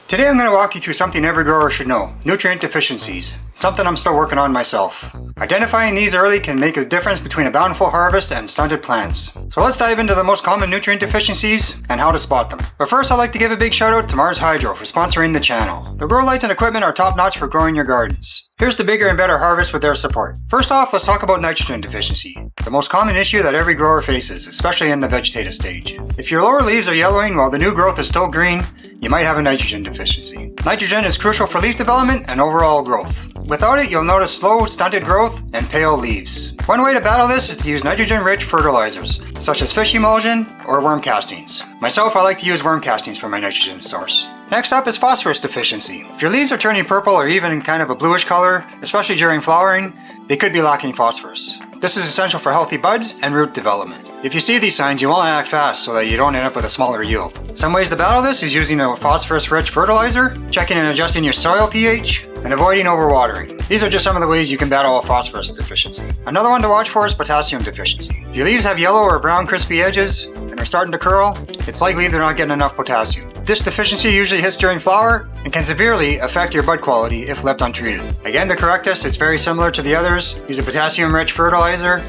Today I'm going to walk you through something every grower should know, nutrient deficiencies, something I'm still working on myself. Identifying these early can make a difference between a bountiful harvest and stunted plants. So let's dive into the most common nutrient deficiencies and how to spot them. But first I'd like to give a big shout out to Mars Hydro for sponsoring the channel. The grow lights and equipment are top notch for growing your gardens. Here's the bigger and better harvest with their support. First off, let's talk about nitrogen deficiency, the most common issue that every grower faces, especially in the vegetative stage. If your lower leaves are yellowing while the new growth is still green, you might have a nitrogen deficiency. Nitrogen is crucial for leaf development and overall growth. Without it, you'll notice slow, stunted growth and pale leaves. One way to battle this is to use nitrogen-rich fertilizers, such as fish emulsion or worm castings. Myself, I like to use worm castings for my nitrogen source. Next up is phosphorus deficiency. If your leaves are turning purple or even kind of a bluish color, especially during flowering, they could be lacking phosphorus. This is essential for healthy buds and root development. If you see these signs, you want to act fast so that you don't end up with a smaller yield. Some ways to battle this is using a phosphorus-rich fertilizer, checking and adjusting your soil pH, and avoiding overwatering. These are just some of the ways you can battle a phosphorus deficiency. Another one to watch for is potassium deficiency. If your leaves have yellow or brown crispy edges and are starting to curl, it's likely they're not getting enough potassium. This deficiency usually hits during flower and can severely affect your bud quality if left untreated. Again, to correct this, it's very similar to the others. Use a potassium-rich fertilizer,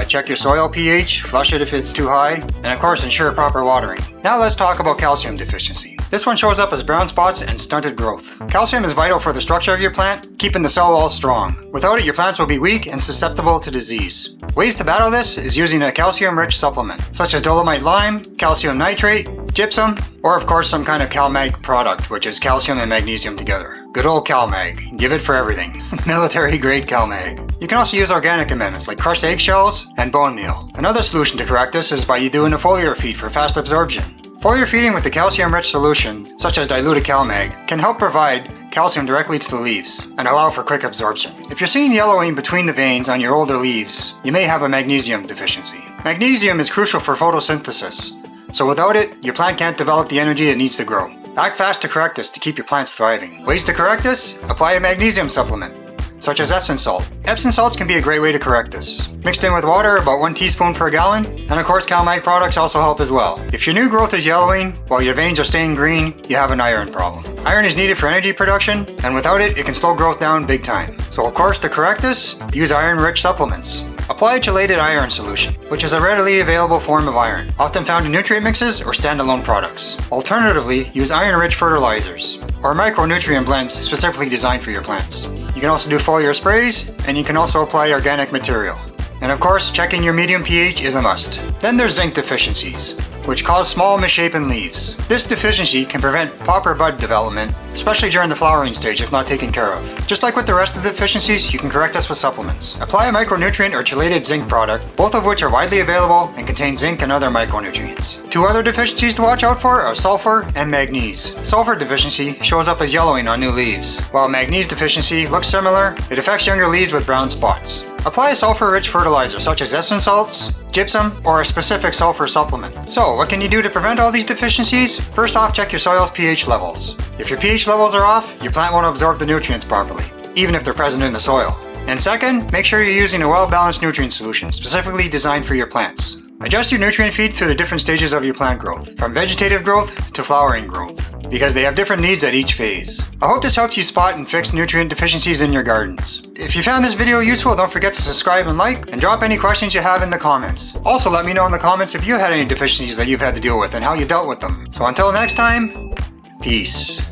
check your soil pH, flush it if it's too high, and of course ensure proper watering. Now let's talk about calcium deficiency. This one shows up as brown spots and stunted growth. Calcium is vital for the structure of your plant, keeping the cell wall strong. Without it, your plants will be weak and susceptible to disease. Ways to battle this is using a calcium-rich supplement, such as dolomite lime, calcium nitrate, gypsum, or of course some kind of CalMag product, which is calcium and magnesium together. Good old CalMag. Give it for everything. Military grade CalMag. You can also use organic amendments like crushed eggshells and bone meal. Another solution to correct this is by doing a foliar feed for fast absorption. Foliar feeding with the calcium-rich solution, such as diluted CalMag, can help provide calcium directly to the leaves and allow for quick absorption. If you're seeing yellowing between the veins on your older leaves, you may have a magnesium deficiency. Magnesium is crucial for photosynthesis, so without it, your plant can't develop the energy it needs to grow. Act fast to correct this to keep your plants thriving. Ways to correct this? Apply a magnesium supplement, such as Epsom salt. Epsom salts can be a great way to correct this. Mixed in with water, about 1 teaspoon per gallon, and of course CalMag products also help as well. If your new growth is yellowing while your veins are staying green, you have an iron problem. Iron is needed for energy production, and without it, it can slow growth down big time. So of course, to correct this, use iron-rich supplements. Apply a chelated iron solution, which is a readily available form of iron, often found in nutrient mixes or standalone products. Alternatively, use iron-rich fertilizers, or micronutrient blends specifically designed for your plants. You can also do foliar sprays, and you can also apply organic material. And of course, checking your medium pH is a must. Then there's zinc deficiencies, which cause small misshapen leaves. This deficiency can prevent proper bud development, especially during the flowering stage if not taken care of. Just like with the rest of the deficiencies, you can correct this with supplements. Apply a micronutrient or chelated zinc product, both of which are widely available and contain zinc and other micronutrients. Two other deficiencies to watch out for are sulfur and manganese. Sulfur deficiency shows up as yellowing on new leaves, while manganese deficiency looks similar. It affects younger leaves with brown spots. Apply a sulfur-rich fertilizer such as Epsom salts, gypsum, or a specific sulfur supplement. So, what can you do to prevent all these deficiencies? First off, check your soil's pH levels. If your pH levels are off, your plant won't absorb the nutrients properly, even if they're present in the soil. And second, make sure you're using a well-balanced nutrient solution specifically designed for your plants. Adjust your nutrient feed through the different stages of your plant growth, from vegetative growth to flowering growth, because they have different needs at each phase. I hope this helps you spot and fix nutrient deficiencies in your gardens. If you found this video useful, don't forget to subscribe and like, and drop any questions you have in the comments. Also, let me know in the comments if you had any deficiencies that you've had to deal with and how you dealt with them. So until next time, peace.